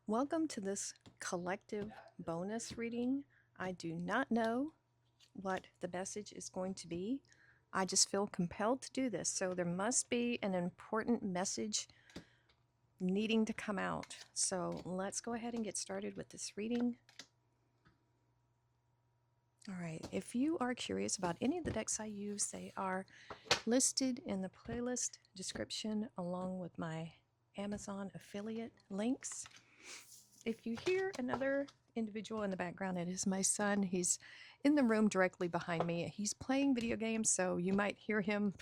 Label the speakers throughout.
Speaker 1: Welcome to this collective bonus reading. I do not know what the message is going to be. I just feel compelled to do this. So there must be an important message needing to come out. So let's go ahead and get started with this reading. All right, if you are curious about any of the decks I use, they are listed in the playlist description along with my Amazon affiliate links. If you hear another individual in the background, it is my son. He's in the room directly behind me. He's playing video games, so you might hear him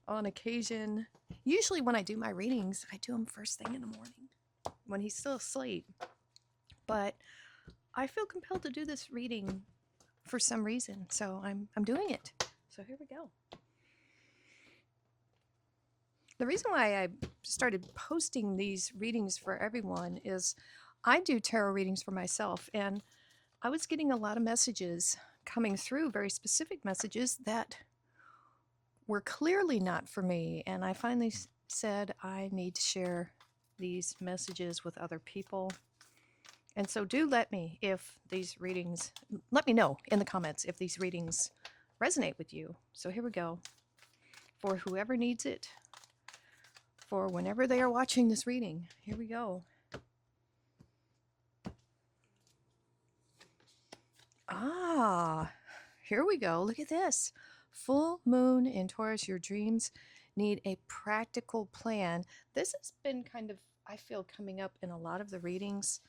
Speaker 1: on occasion. Usually when I do my readings, I do them first thing in the morning when he's still asleep. But I feel compelled to do this reading for some reason, so I'm doing it. So here we go. The reason why I started posting these readings for everyone is I do tarot readings for myself, and I was getting a lot of messages coming through, very specific messages that were clearly not for me. And I finally said I need to share these messages with other people. And so do let me let me know in the comments if these readings resonate with you. So here we go. For whoever needs it, for whenever they are watching this reading, here we go. Here we go. Look at this. Full moon in Taurus, your dreams need a practical plan. This has been kind of, I feel, coming up in a lot of the readings.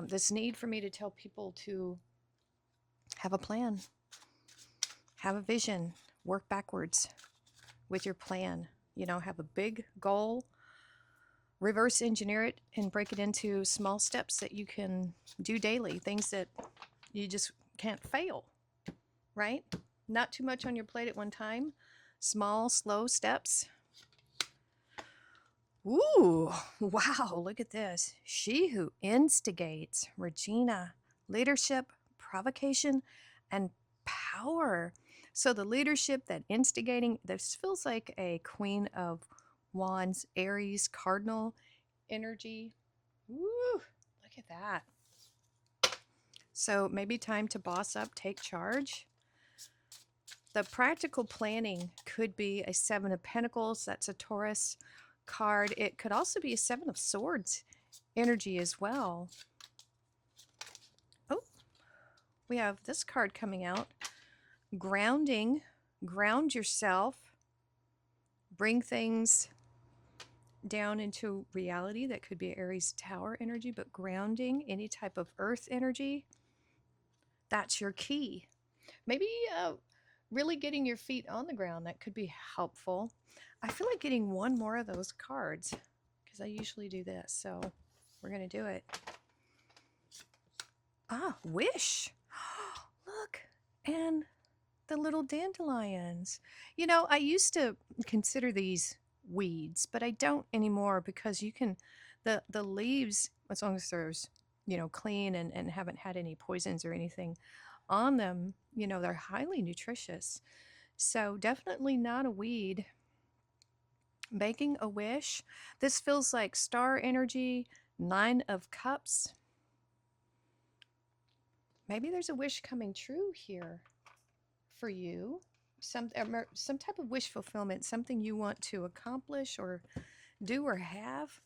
Speaker 1: This need for me to tell people to have a plan, have a vision, work backwards with your plan. You know, have a big goal, reverse engineer it, and break it into small steps that you can do daily, things that you just can't fail, right? Not too much on your plate at one time. Small, slow steps. Ooh, wow, look at this. She who instigates, Regina, leadership, provocation, and power. So the leadership, that instigating, this feels like a Queen of Wands, Aries, Cardinal energy. Woo, look at that. So maybe time to boss up, take charge. The practical planning could be a Seven of Pentacles. That's a Taurus card. It could also be a Seven of Swords energy as well. Oh, we have this card coming out. Grounding. Ground yourself. Bring things down into reality. That could be Aries Tower energy, but grounding, any type of earth energy, that's your key. Maybe really getting your feet on the ground, that could be helpful. I feel like getting one more of those cards because I usually do this, so we're going to do it. Wish. Look, and the little dandelions. You know, I used to consider these weeds, but I don't anymore because you can, the leaves, as long as there's, clean and haven't had any poisons or anything on them, they're highly nutritious. So definitely not a weed. Making a wish. This feels like star energy, 9 of Cups. Maybe there's a wish coming true here for you. Some type of wish fulfillment, something you want to accomplish or do or have.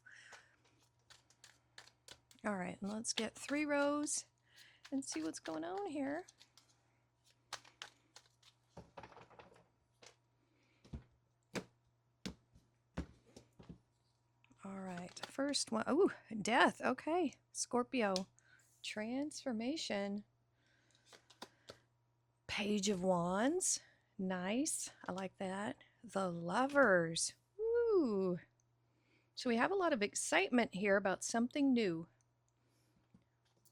Speaker 1: All right, let's get 3 rows and see what's going on here. All right, first one. Oh, death. Okay, Scorpio. Transformation. Page of Wands. Nice. I like that. The Lovers. Woo. So we have a lot of excitement here about something new.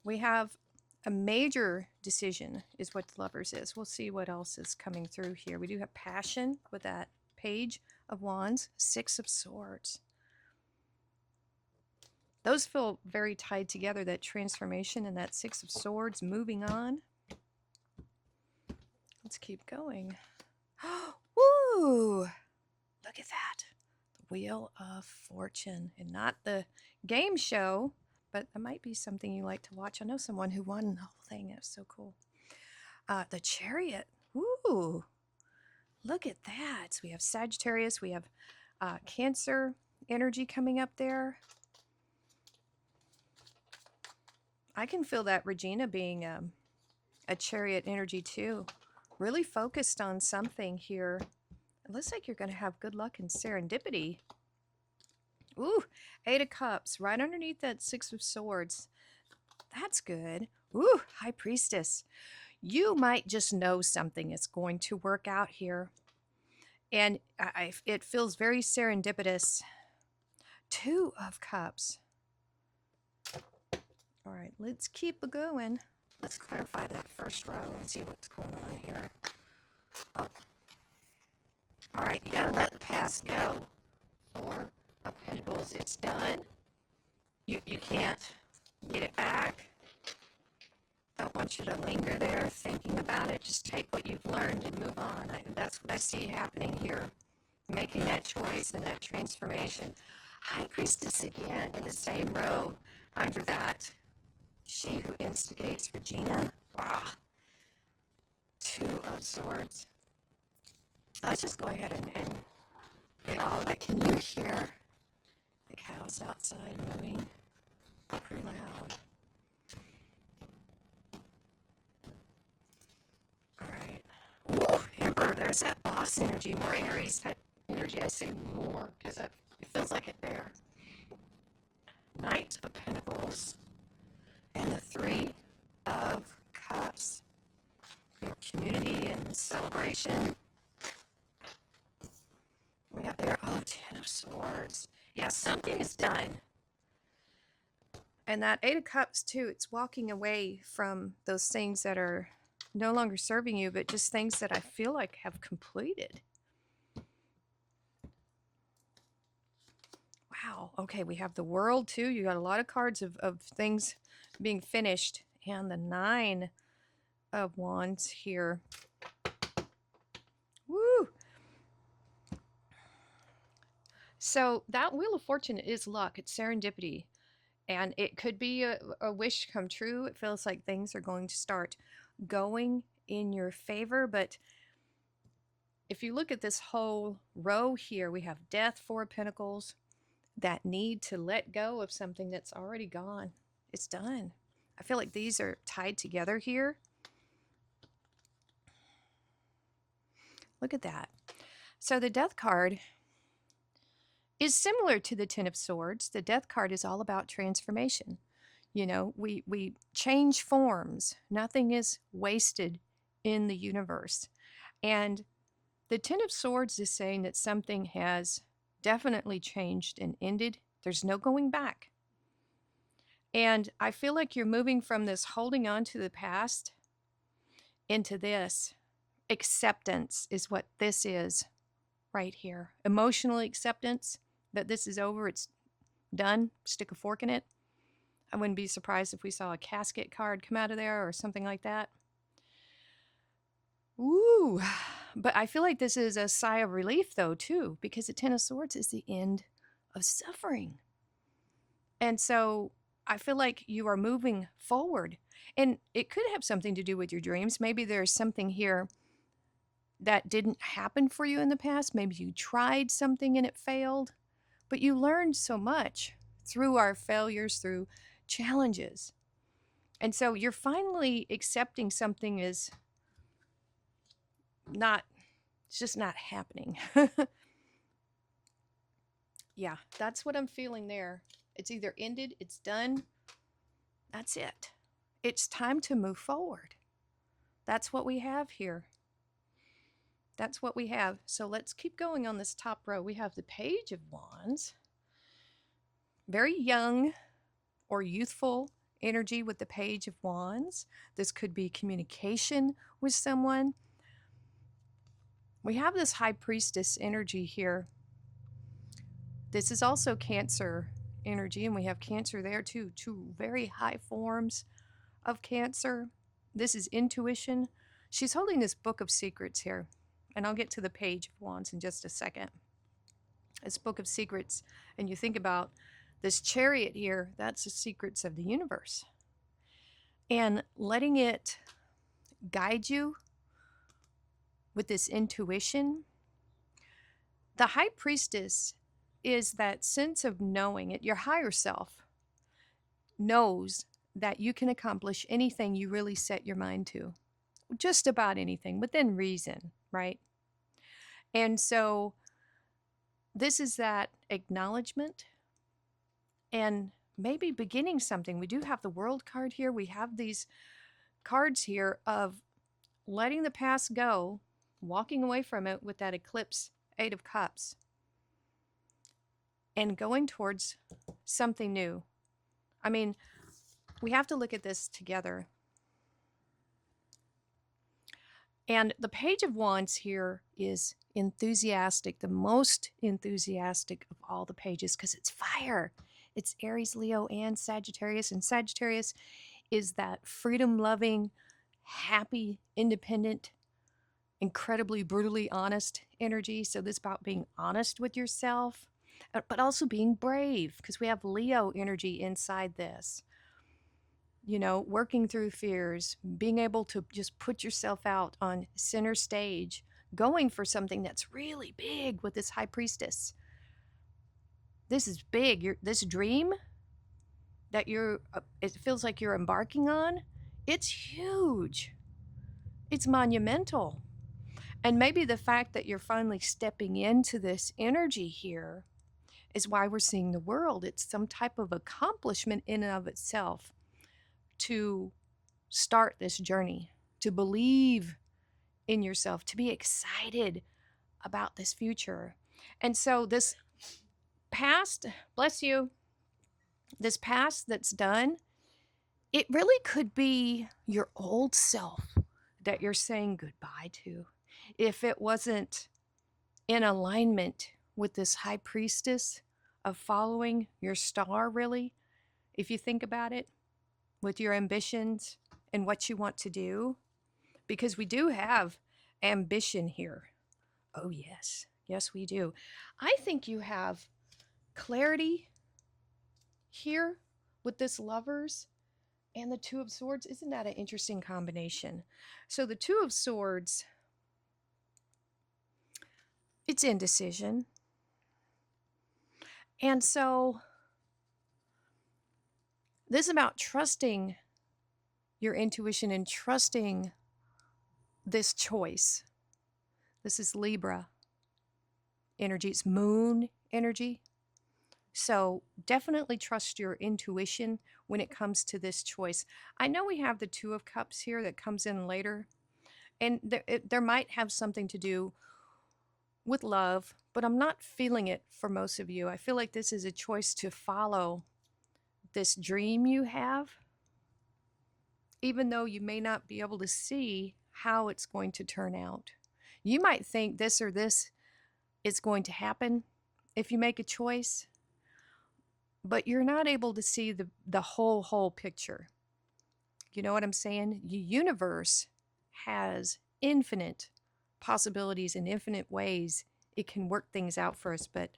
Speaker 1: We have a major decision is what the Lovers is. We'll see what else is coming through here. We do have passion with that Page of Wands, 6 of Swords. Those feel very tied together, that transformation and that 6 of Swords, moving on. Let's keep going. Woo! Look at that. The Wheel of Fortune. And not the game show, but that might be something you like to watch. I know someone who won the whole thing. It was so cool. The Chariot. Ooh, look at that. So we have Sagittarius. We have Cancer energy coming up there. I can feel that Regina being a Chariot energy too. Really focused on something here. It looks like you're going to have good luck and serendipity. Ooh, 8 of Cups right underneath that 6 of Swords. That's good. Ooh, High Priestess. You might just know something is going to work out here. And it feels very serendipitous. 2 of Cups. All right, let's keep going. Let's clarify that first row and see what's going on here. Oh. All right, you gotta let the past go. 4 of Pentacles, it's done. You can't get it back. Don't want you to linger there thinking about it. Just take what you've learned and move on. That's what I see happening here. Making that choice and that transformation. High Priestess again in the same row under that. She who instigates Regina. Wow. 2 of Swords. Let's just go ahead and get all that. Can you hear the cows outside moving? Pretty loud. All right. Whoa, Emperor, there's that boss energy, more Aries type energy. I say more because it feels like it there. Knight of Pentacles and the 3 of Cups. Your community and celebration. We have there, 10 of Swords. Yeah, something is done. And that 8 of Cups too, it's walking away from those things that are no longer serving you, but just things that I feel like have completed. Wow. Okay, we have the World too. You got a lot of cards of things being finished. And the 9 of Wands here. Woo! So that Wheel of Fortune is luck. It's serendipity. And it could be a wish come true. It feels like things are going to start going in your favor. But if you look at this whole row here, we have Death, 4 of Pentacles, that need to let go of something that's already gone. It's done. I feel like these are tied together here. Look at that. So the Death card is similar to the 10 of Swords. The Death card is all about transformation. You know, we change forms. Nothing is wasted in the universe. And the 10 of Swords is saying that something has definitely changed and ended. There's no going back. And I feel like you're moving from this holding on to the past into this. Acceptance is what this is right here. Emotional acceptance that this is over. It's done. Stick a fork in it. I wouldn't be surprised if we saw a casket card come out of there or something like that. Ooh, but I feel like this is a sigh of relief though too, because the 10 of Swords is the end of suffering. And so I feel like you are moving forward, and it could have something to do with your dreams. Maybe there's something here that didn't happen for you in the past. Maybe you tried something and it failed, but you learned so much through our failures, through challenges. And so you're finally accepting something is not, it's just not happening. Yeah, that's what I'm feeling there. It's either ended, it's done, that's it. It's time to move forward. That's what we have here. That's what we have. So let's keep going on this top row. We have the Page of Wands. Very young or youthful energy with the Page of Wands. This could be communication with someone. We have this High Priestess energy here. This is also Cancer energy, and we have Cancer there too. 2 very high forms of Cancer. This is intuition. She's holding this book of secrets here, and I'll get to the Page of Wands in just a second. This book of secrets, and you think about This chariot here, that's the secrets of the universe. And letting it guide you with this intuition. The high priestess is that sense of knowing it. Your higher self knows that you can accomplish anything you really set your mind to, just about anything within reason, right? And so this is that acknowledgement and maybe beginning something. We do have the world card here. We have these cards here of letting the past go, walking away from it with that eclipse, 8 of Cups, and going towards something new. I mean, we have to look at this together. And the Page of Wands here is enthusiastic, the most enthusiastic of all the pages, because it's fire. It's Aries, Leo, and Sagittarius. And Sagittarius is that freedom-loving, happy, independent, incredibly brutally honest energy. So this is about being honest with yourself, but also being brave, because we have Leo energy inside this. You know, working through fears, being able to just put yourself out on center stage, going for something that's really big with this high priestess. This is big. This dream that it feels like you're embarking on, it's huge. It's monumental. And maybe the fact that you're finally stepping into this energy here is why we're seeing the world. It's some type of accomplishment in and of itself to start this journey, to believe in yourself, to be excited about this future. And so this past, bless you, this past that's done, it really could be your old self that you're saying goodbye to. If it wasn't in alignment with this high priestess of following your star, really, if you think about it, with your ambitions and what you want to do, because we do have ambition here. Oh, yes. Yes, we do. I think you have clarity here with this Lovers and the Two of Swords. Isn't that an interesting combination? So the Two of Swords, it's indecision. And so this is about trusting your intuition and trusting this choice. This is Libra energy. It's moon energy. So definitely trust your intuition when it comes to this choice. I know we have the Two of Cups here that comes in later, and there might have something to do with love, but I'm not feeling it for most of you. I feel like this is a choice to follow this dream you have, even though you may not be able to see how it's going to turn out. You might think this or this is going to happen if you make a choice, but you're not able to see the whole picture. You know what I'm saying? The universe has infinite possibilities and infinite ways it can work things out for us, but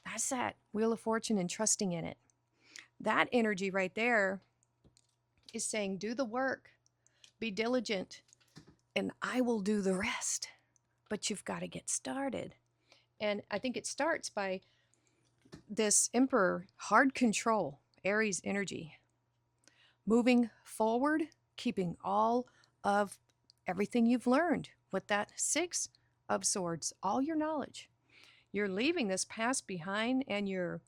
Speaker 1: that's that Wheel of Fortune and trusting in it. That energy right there is saying, do the work, be diligent, and I will do the rest. But you've got to get started. And I think it starts by this Emperor, hard control, Aries energy. Moving forward, keeping all of everything you've learned with that Six of Swords, all your knowledge. You're leaving this past behind, and your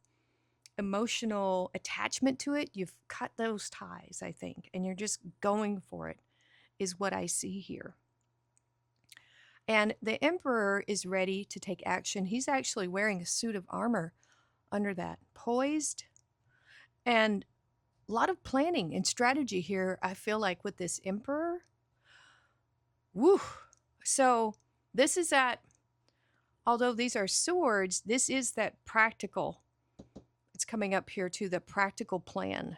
Speaker 1: emotional attachment to it, you've cut those ties, I think, and you're just going for it, is what I see here. And the Emperor is ready to take action. He's actually wearing a suit of armor under that, poised, and a lot of planning and strategy here, I feel like, with this Emperor. Woo! So this is that, although these are swords, this is that practical. It's coming up here too, the practical plan.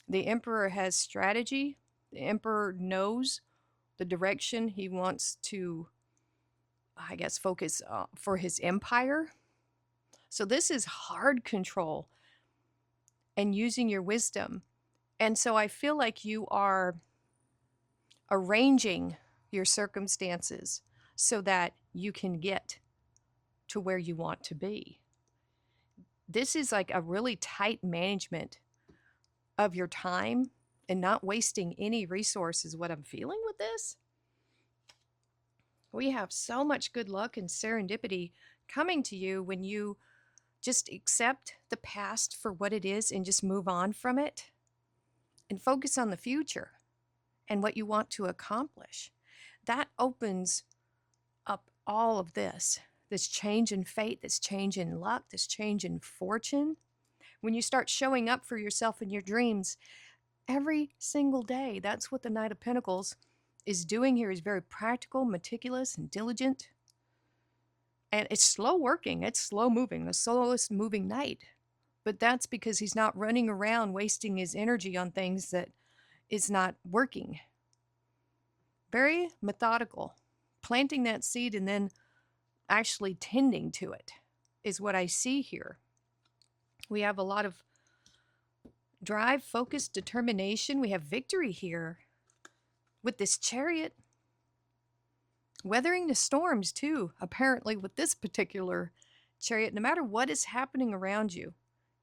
Speaker 1: The Emperor has strategy. The Emperor knows the direction he wants to, focus for his empire. So this is hard control. and using your wisdom. And so I feel like you are arranging your circumstances so that you can get to where you want to be. This is like a really tight management of your time and not wasting any resources. What I'm feeling with this, we have so much good luck and serendipity coming to you when you just accept the past for what it is and just move on from it and focus on the future and what you want to accomplish. That opens up all of this change in fate, this change in luck, this change in fortune. When you start showing up for yourself in your dreams every single day, that's what the Knight of Pentacles is doing here. Is very practical, meticulous, and diligent. And it's slow working, it's slow moving, the slowest moving knight. But that's because he's not running around wasting his energy on things that is not working. Very methodical. Planting that seed and then actually tending to it is what I see here. We have a lot of drive, focus, determination. We have victory here with this Chariot. Weathering the storms too, apparently, with this particular Chariot. No matter what is happening around you,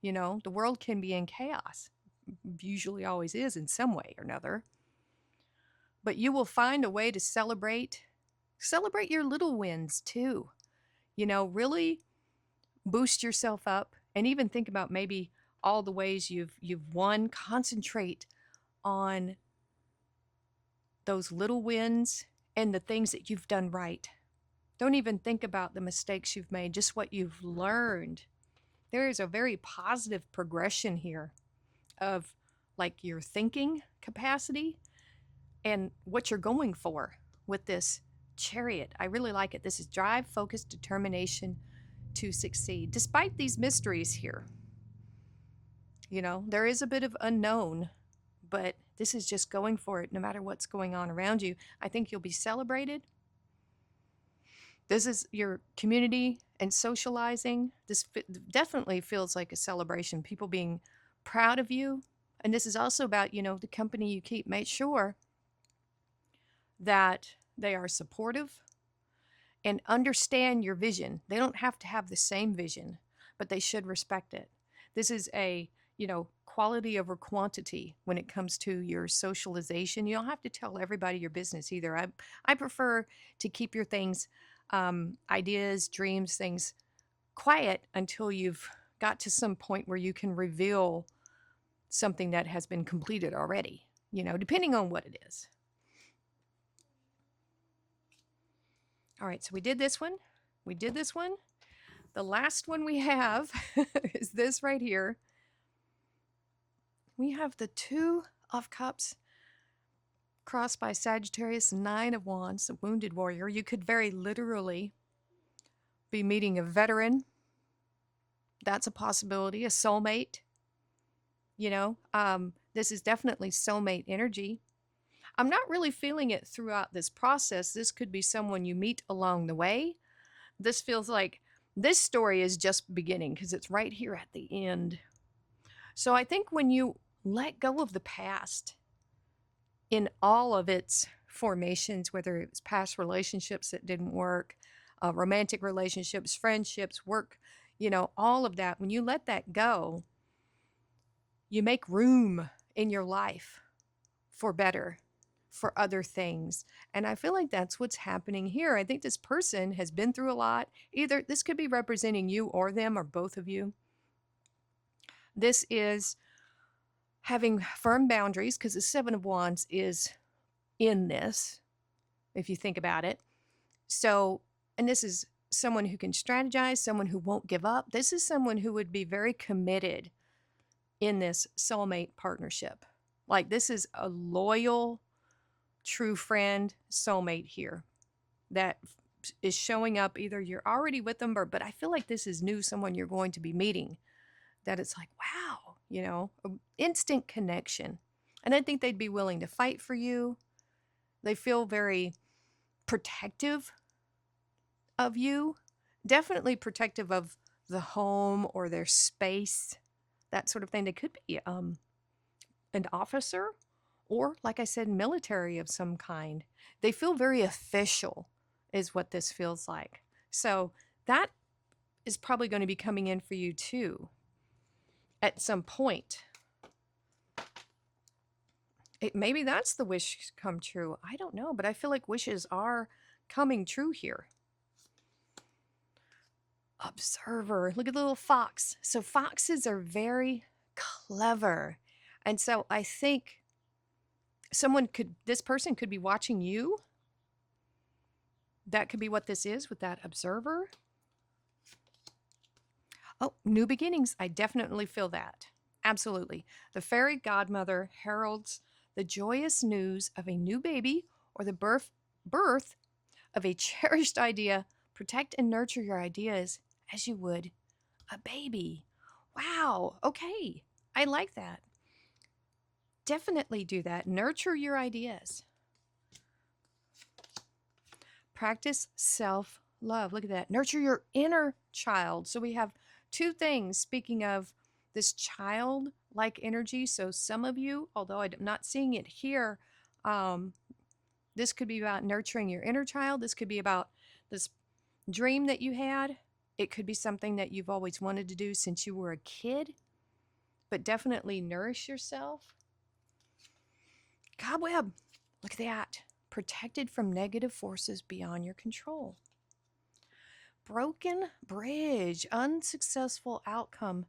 Speaker 1: you know, the world can be in chaos. Usually always is in some way or another. But you will find a way to celebrate your little wins too. You know, really boost yourself up and even think about maybe all the ways you've won. Concentrate on those little wins and the things that you've done right. Don't even think about the mistakes you've made, just what you've learned. There is a very positive progression here of like your thinking capacity and what you're going for with this Chariot. I really like it. This is drive, focus, determination to succeed. Despite these mysteries here, you know, there is a bit of unknown, but this is just going for it no matter what's going on around you. I think you'll be celebrated. This is your community and socializing. This definitely feels like a celebration, people being proud of you. And this is also about, you know, the company you keep. Make sure that they are supportive and understand your vision. They don't have to have the same vision, but they should respect it. This is a, you know, quality over quantity when it comes to your socialization. You don't have to tell everybody your business either. I prefer to keep your things, ideas, dreams, things quiet until you've got to some point where you can reveal something that has been completed already, you know, depending on what it is. All right, so we did this one. We did this one. The last one we have is this right here. We have the Two of Cups crossed by Sagittarius, Nine of Wands, the wounded warrior. You could very literally be meeting a veteran. That's a possibility, a soulmate. You know, this is definitely soulmate energy. I'm not really feeling it throughout this process. This could be someone you meet along the way. This feels like this story is just beginning because it's right here at the end. So I think when you let go of the past in all of its formations, whether it was past relationships that didn't work, romantic relationships, friendships, work, you know, all of that, when you let that go, you make room in your life for better, for other things. And I feel like that's what's happening here. I think this person has been through a lot. Either this could be representing you or them or both of you. This is having firm boundaries because the Seven of Wands is in this, if you think about it. So, and this is someone who can strategize, someone who won't give up. This is someone who would be very committed in this soulmate partnership. Like this is a loyal, true friend, soulmate here that is showing up. Either you're already with them, but I feel like this is new, someone you're going to be meeting, that it's like, wow, you know, instant connection. And I think they'd be willing to fight for you. They feel very protective of you, definitely protective of the home or their space, that sort of thing. They could be an officer or, like I said, military of some kind. They feel very official, is what this feels like. So that is probably going to be coming in for you too at some point. Maybe that's the wish come true. I don't know, but I feel like wishes are coming true here. Observer. Look at the little fox. So foxes are very clever. And so I think this person could be watching you. That could be what this is with that observer. Oh, new beginnings. I definitely feel that. Absolutely. The fairy godmother heralds the joyous news of a new baby or the birth of a cherished idea. Protect and nurture your ideas as you would a baby. Wow. Okay. I like that. Definitely do that. Nurture your ideas. Practice self-love. Look at that. Nurture your inner child. So we have two things. Speaking of this childlike energy, so some of you, although I'm not seeing it here, this could be about nurturing your inner child. This could be about this dream that you had. It could be something that you've always wanted to do since you were a kid, but definitely nourish yourself. Cobweb, look at that. Protected from negative forces beyond your control. Broken bridge, unsuccessful outcome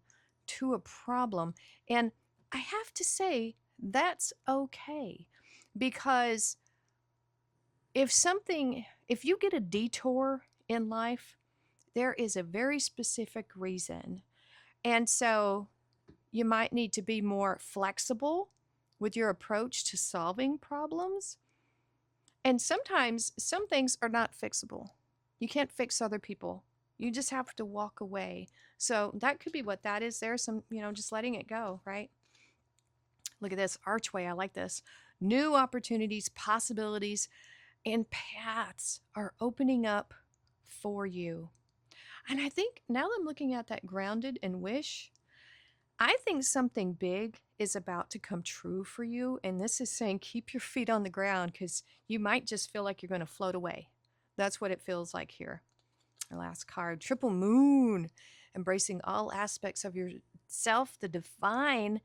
Speaker 1: to a problem. And I have to say, that's okay, because if you get a detour in life, there is a very specific reason. And so you might need to be more flexible with your approach to solving problems. And sometimes some things are not fixable. You can't fix other people. You just have to walk away. So that could be what that is. There's some, just letting it go, right? Look at this archway. I like this. New opportunities, possibilities, and paths are opening up for you. And I think now that I'm looking at that grounded and wish, I think something big is about to come true for you. And this is saying keep your feet on the ground, because you might just feel like you're going to float away. That's what it feels like here. Our last card, triple moon, embracing all aspects of yourself, the divine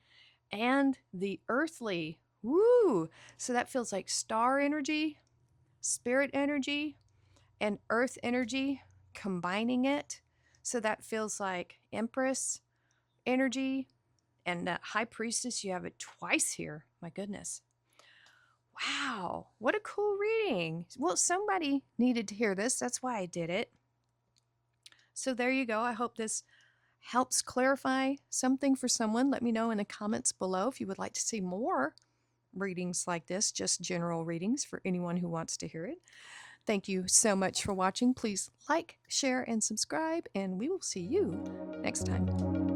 Speaker 1: and the earthly. Woo! So that feels like star energy, spirit energy, and earth energy, combining it. So that feels like Empress energy and High Priestess. You have it twice here. My goodness. Wow, what a cool reading. Well, somebody needed to hear this. That's why I did it. So there you go. I hope this helps clarify something for someone. Let me know in the comments below if you would like to see more readings like this, just general readings for anyone who wants to hear it. Thank you so much for watching. Please like, share, and subscribe, and we will see you next time.